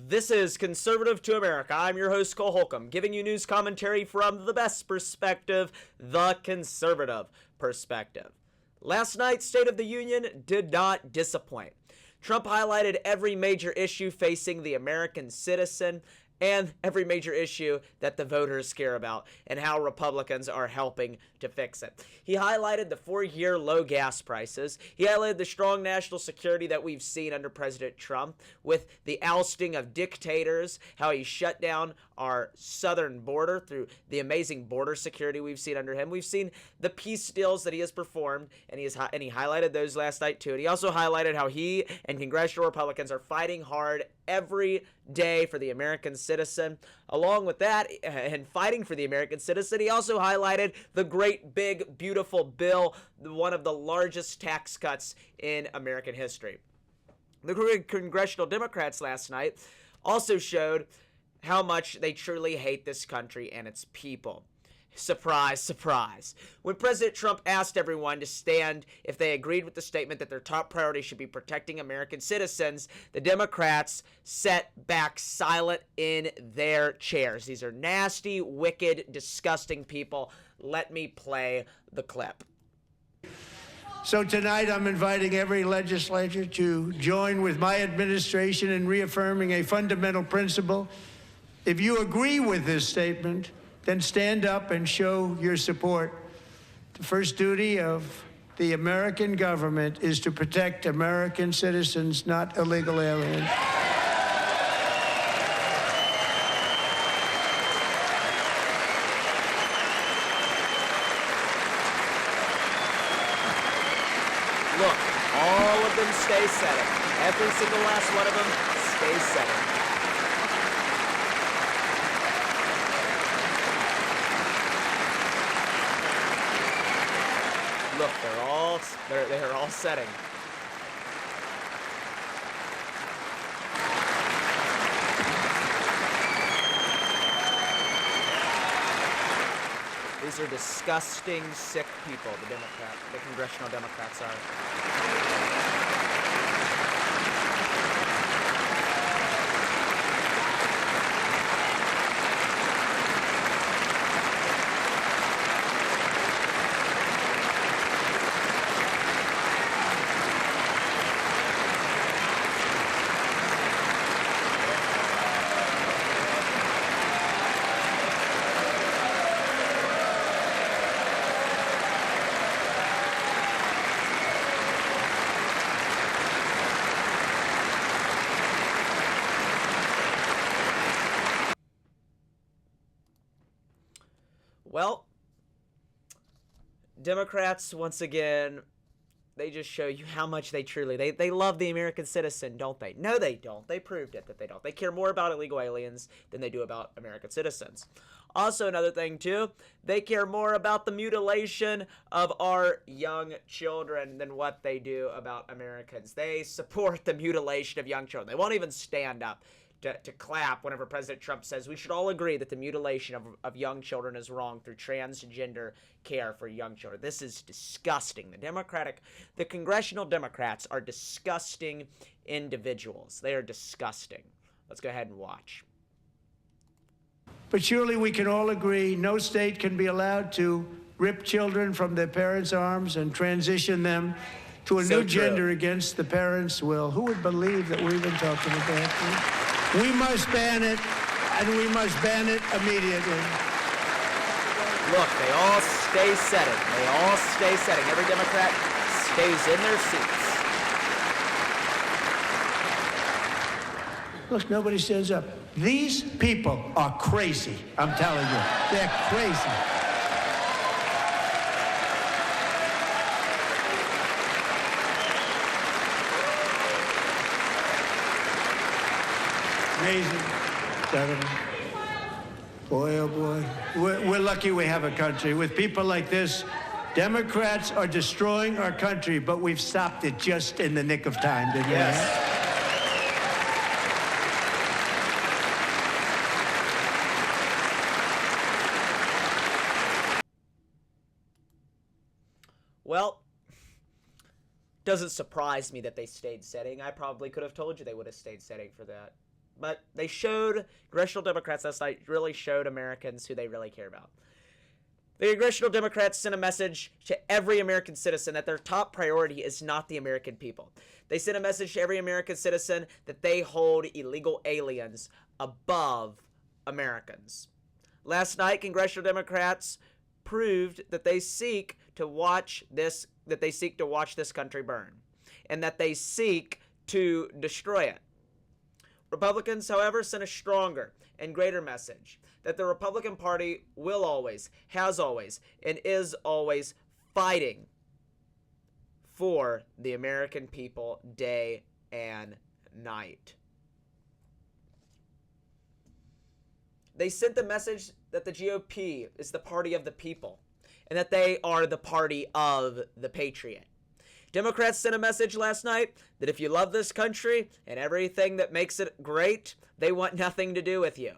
This is Conservative to America. I'm your host, Cole Holcomb, giving you news commentary from the best perspective, the conservative perspective. Last night's State of the Union did not disappoint. Trump highlighted every major issue facing the American citizen and every major issue that the voters care about and how Republicans are helping to fix it. He highlighted the 4-year low gas prices. He highlighted the strong national security that we've seen under President Trump with the ousting of dictators, how he shut down our southern border through the amazing border security we've seen under him. We've seen the peace deals that he has performed, and he highlighted those last night too. And he also highlighted how he and congressional Republicans are fighting hard every day for the American citizen. Along with that, and fighting for the American citizen, he also highlighted the great, big, beautiful bill, one of the largest tax cuts in American history. The congressional Democrats last night also showed how much they truly hate this country and its people. Surprise, surprise. When President Trump asked everyone to stand if they agreed with the statement that their top priority should be protecting American citizens, the Democrats sat back silent in their chairs. These are nasty, wicked, disgusting people. Let me play the clip. So tonight I'm inviting every legislator to join with my administration in reaffirming a fundamental principle. If you agree with this statement, then stand up and show your support. The first duty of the American government is to protect American citizens, not illegal aliens. Look, all of them stay setting. Every single last one of them stays setting. Look, they're all setting. These are disgusting, sick people, the congressional Democrats are. Well, Democrats, once again, they just show you how much they truly, they love the American citizen, don't they? No, they don't. They proved it that they don't. They care more about illegal aliens than they do about American citizens. Also, another thing, too, they care more about the mutilation of our young children than what they do about Americans. They support the mutilation of young children. They won't even stand up to clap whenever President Trump says we should all agree that the mutilation of young children is wrong through transgender care for young children. This is disgusting. The congressional Democrats are disgusting individuals. They are disgusting. Let's go ahead and watch. But surely we can all agree no state can be allowed to rip children from their parents' arms and transition them to a new gender against the parents' will. Who would believe that we're even talking about this? We must ban it, and we must ban it immediately. Look, they all stay setting. They all stay setting. Every Democrat stays in their seats. Look, nobody stands up. These people are crazy, I'm telling you. They're crazy. Amazing. Boy, oh boy. We're lucky we have a country. With people like this, Democrats are destroying our country, but we've stopped it just in the nick of time, didn't we? Yes. Well, doesn't surprise me that they stayed setting. I probably could have told you they would have stayed setting for that. But they showed, congressional Democrats last night really showed Americans who they really care about. The congressional Democrats sent a message to every American citizen that their top priority is not the American people. They sent a message to every American citizen that they hold illegal aliens above Americans. Last night, congressional Democrats proved that they seek to watch this country burn, and that they seek to destroy it. Republicans, however, sent a stronger and greater message that the Republican Party will always, has always, and is always fighting for the American people day and night. They sent the message that the GOP is the party of the people and that they are the party of the patriot. Democrats sent a message last night that if you love this country and everything that makes it great, they want nothing to do with you.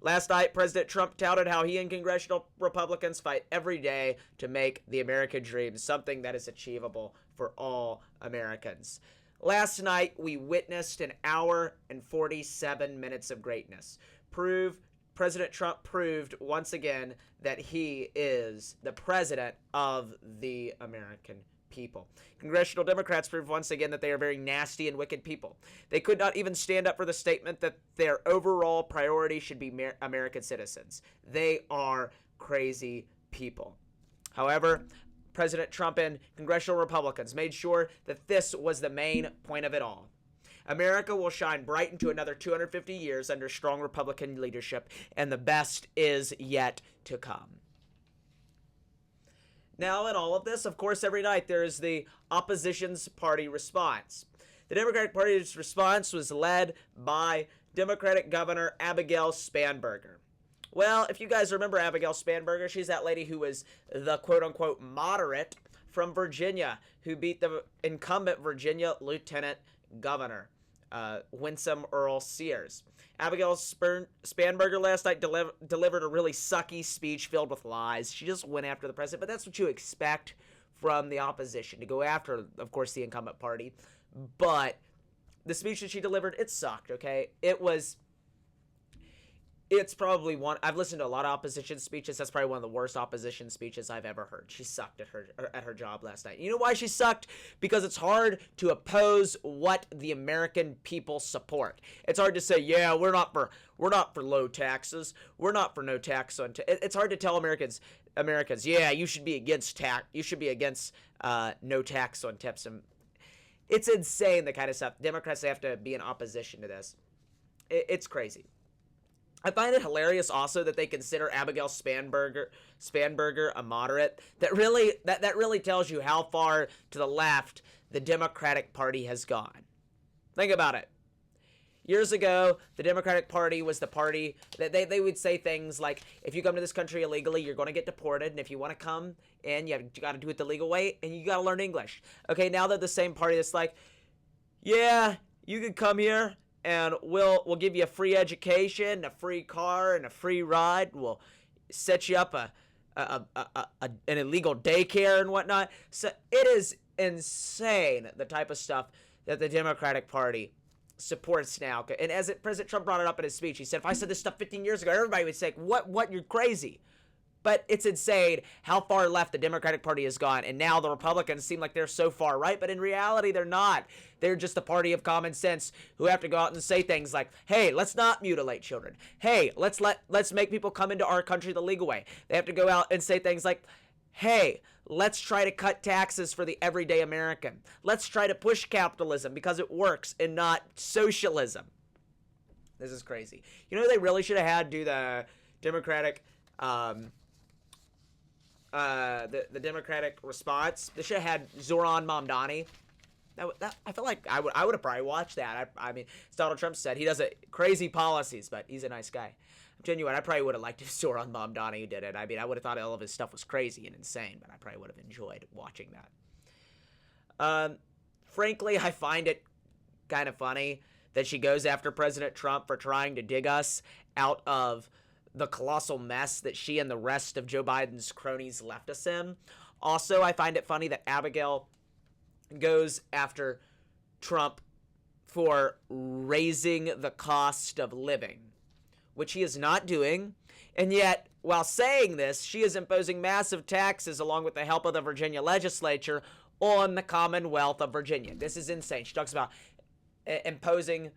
Last night, President Trump touted how he and congressional Republicans fight every day to make the American dream something that is achievable for all Americans. Last night, we witnessed an hour and 47 minutes of greatness. President Trump proved once again that he is the president of the American people. Congressional Democrats proved once again that they are very nasty and wicked people. They could not even stand up for the statement that their overall priority should be American citizens. They are crazy people. However, President Trump and congressional Republicans made sure that this was the main point of it all. America will shine bright into another 250 years under strong Republican leadership, and the best is yet to come. Now, in all of this, of course, every night there is the opposition's party response. The Democratic Party's response was led by Democratic Governor Abigail Spanberger. Well, if you guys remember Abigail Spanberger, she's that lady who was the quote-unquote moderate from Virginia who beat the incumbent Virginia Lieutenant Governor, Winsome Earl Sears. Abigail Spanberger last night delivered a really sucky speech filled with lies. She just went after the president, but that's what you expect from the opposition, to go after, of course, the incumbent party. But the speech that she delivered, it sucked, okay? It's probably one, I've listened to a lot of opposition speeches. That's probably one of the worst opposition speeches I've ever heard. She sucked at her job last night. You know why she sucked? Because it's hard to oppose what the American people support. It's hard to say, yeah, we're not for low taxes. We're not for no tax on it's hard to tell Americans, yeah, you should be against no tax on tips. And it's insane, the kind of stuff. Democrats have to be in opposition to this. It's crazy. I find it hilarious also that they consider Abigail Spanberger a moderate. That really tells you how far to the left the Democratic Party has gone. Think about it. Years ago, the Democratic Party was the party that they would say things like, if you come to this country illegally, you're going to get deported, and if you want to come in, you got to do it the legal way, and you got to learn English. Okay, now they're the same party that's like, yeah, you can come here, and we'll give you a free education, a free car, and a free ride. We'll set you up an illegal daycare and whatnot. So it is insane, the type of stuff that the Democratic Party supports now. And as President Trump brought it up in his speech, he said, if I said this stuff 15 years ago, everybody would say, what, you're crazy. But it's insane how far left the Democratic Party has gone, and now the Republicans seem like they're so far right, but in reality, they're not. They're just the party of common sense who have to go out and say things like, hey, let's not mutilate children. Hey, let's make people come into our country the legal way. They have to go out and say things like, hey, let's try to cut taxes for the everyday American. Let's try to push capitalism because it works and not socialism. This is crazy. You know who they really should have had do the Democratic the Democratic response? They should have had Zoran Mamdani. I feel like I would have probably watched that. I mean, as Donald Trump said, he does crazy policies, but he's a nice guy. I'm genuine. I probably would have liked if Zoran Mamdani did it. I mean, I would have thought all of his stuff was crazy and insane, but I probably would have enjoyed watching that. Frankly, I find it kind of funny that she goes after President Trump for trying to dig us out of the colossal mess that she and the rest of Joe Biden's cronies left us in. Also, I find it funny that Abigail goes after Trump for raising the cost of living, which he is not doing. And yet, while saying this, she is imposing massive taxes along with the help of the Virginia legislature on the Commonwealth of Virginia. This is insane. She talks about imposing,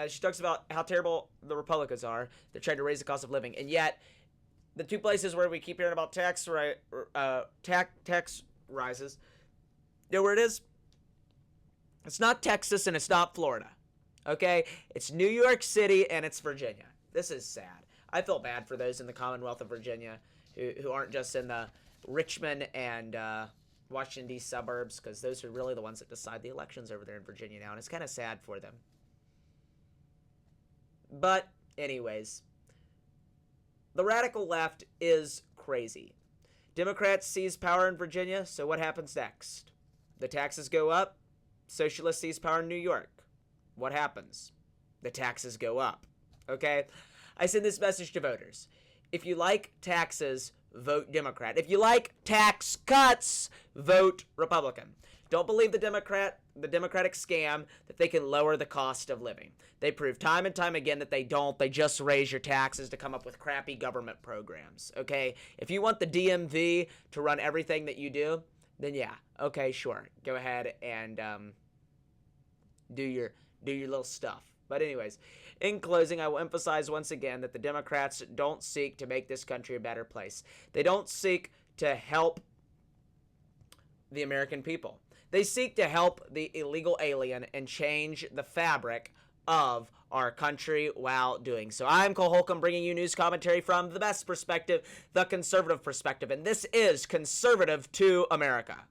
she talks about how terrible the Republicans are. They're trying to raise the cost of living. And yet, the two places where we keep hearing about tax rises, you know where it is? It's not Texas and it's not Florida. Okay? It's New York City and it's Virginia. This is sad. I feel bad for those in the Commonwealth of Virginia who aren't just in the Richmond and Washington, D.C. suburbs, because those are really the ones that decide the elections over there in Virginia now, and it's kind of sad for them. But anyways, the radical left is crazy. Democrats seize power in Virginia, so what happens next? The taxes go up. Socialists seize power in New York. What happens? The taxes go up. Okay? I send this message to voters. If you like taxes, vote Democrat. If you like tax cuts, vote Republican. Don't believe the Democratic scam that they can lower the cost of living. They prove time and time again that they don't. They just raise your taxes to come up with crappy government programs, okay? If you want the DMV to run everything that you do, then yeah, okay, sure. Go ahead and do your little stuff. But anyways, in closing, I will emphasize once again that the Democrats don't seek to make this country a better place. They don't seek to help the American people. They seek to help the illegal alien and change the fabric of our country while doing so. I'm Cole Holcomb, bringing you news commentary from the best perspective, the conservative perspective, and this is Conservative to America.